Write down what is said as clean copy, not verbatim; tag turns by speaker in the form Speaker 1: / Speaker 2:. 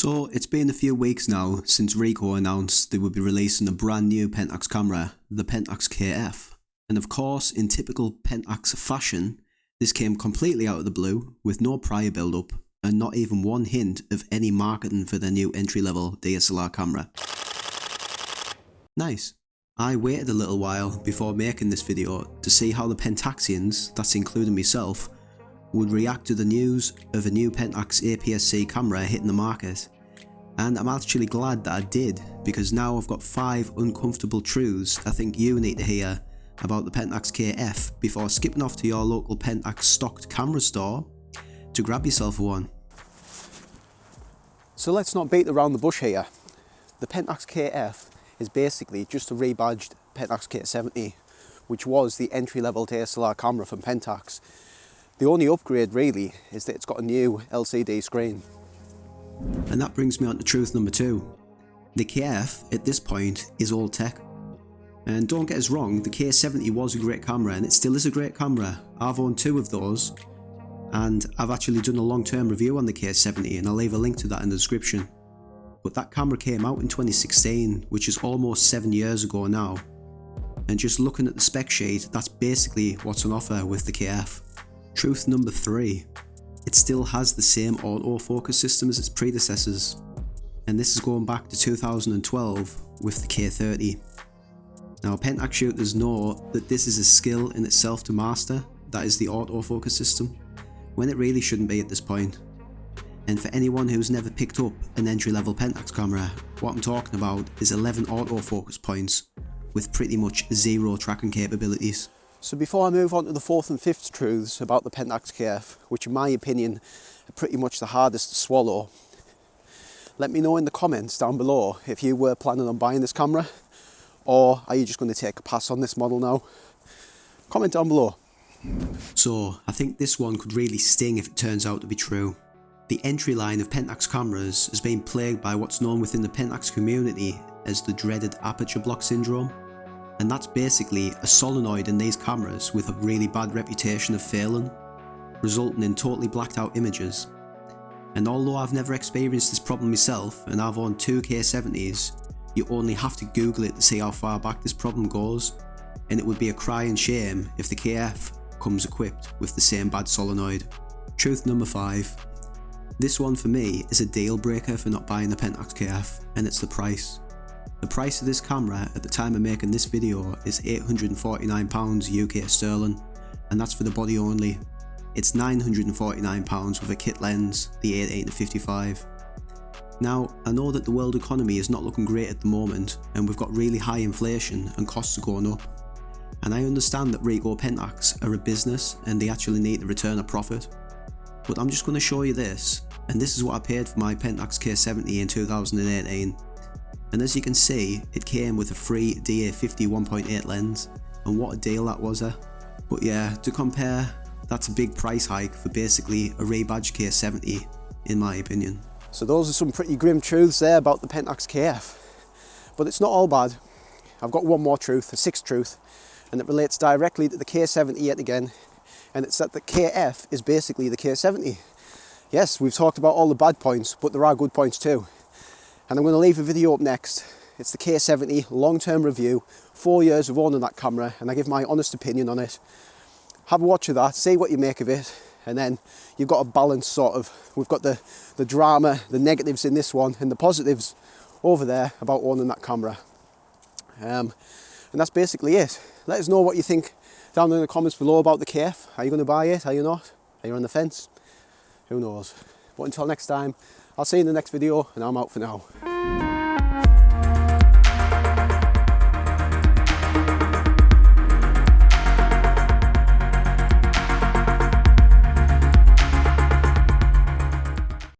Speaker 1: So it's been a few weeks now since Ricoh announced they would be releasing a brand new Pentax camera, the Pentax KF. And of course, in typical Pentax fashion, this came completely out of the blue, with no prior build-up, and not even one hint of any marketing for their new entry-level DSLR camera. Nice. I waited a little while before making this video to see how the Pentaxians, that's including myself, would react to the news of a new Pentax APS-C camera hitting the market. And I'm actually glad that I did, because now I've got 5 uncomfortable truths I think you need to hear about the Pentax KF before skipping off to your local Pentax stocked camera store to grab yourself one.
Speaker 2: So let's not beat around the bush here. The Pentax KF is basically just a rebadged Pentax K70, which was the entry-level DSLR camera from Pentax. The only upgrade really is that it's got a new LCD screen.
Speaker 1: And that brings me on to truth number 2. The KF at this point is old tech. And don't get us wrong, the K70 was a great camera and it still is a great camera. I've owned 2 of those and I've actually done a long-term review on the K70 and I'll leave a link to that in the description. But that camera came out in 2016, which is almost 7 years ago now. And just looking at the spec sheet, that's basically what's on offer with the KF. Truth number 3. It still has the same autofocus system as its predecessors. And this is going back to 2012 with the K30. Now Pentax shooters know that this is a skill in itself to master, that is the autofocus system, when it really shouldn't be at this point. And for anyone who's never picked up an entry-level Pentax camera, what I'm talking about is 11 autofocus points with pretty much 0 tracking capabilities.
Speaker 2: So before I move on to the 4th and 5th truths about the Pentax KF, which in my opinion are pretty much the hardest to swallow, let me know in the comments down below if you were planning on buying this camera, or are you just going to take a pass on this model now? Comment down below.
Speaker 1: So I think this one could really sting if it turns out to be true. The entry line of Pentax cameras has been plagued by what's known within the Pentax community as the dreaded aperture block syndrome. And that's basically a solenoid in these cameras with a really bad reputation of failing, resulting in totally blacked out images. And although I've never experienced this problem myself and I've owned 2 K70s, you only have to Google it to see how far back this problem goes, and it would be a crying shame if the KF comes equipped with the same bad solenoid. Truth number 5. This one for me is a deal breaker for not buying the Pentax KF, and it's the price. The price of this camera at the time of making this video is £849 UK sterling, and that's for the body only. It's £949 with a kit lens, the 18-55. Now, I know that the world economy is not looking great at the moment, and we've got really high inflation and costs are going up. And I understand that Ricoh Pentax are a business and they actually need to return a profit. But I'm just going to show you this, and this is what I paid for my Pentax K70 in 2018. And as you can see, it came with a free DA50 1.8 lens, and what a deal that was. But yeah, to compare, that's a big price hike for basically a rebadged K70, in my opinion.
Speaker 2: So those are some pretty grim truths there about the Pentax KF. But it's not all bad. I've got one more truth, a 6th truth, and it relates directly to the K70 yet again, and it's that the KF is basically the K70. Yes, we've talked about all the bad points, but there are good points too. And I'm going to leave a video up next. It's the K70 long-term review, 4 years of owning that camera, and I give my honest opinion on it. Have a watch of that, see what you make of it, and then you've got a balance sort of. We've got the drama, the negatives in this one, and the positives over there about owning that camera. And that's basically it. Let us know what you think down in the comments below about the KF. Are you going to buy it? Are you not? Are you on the fence? Who knows? But until next time, I'll see you in the next video, and I'm out for now.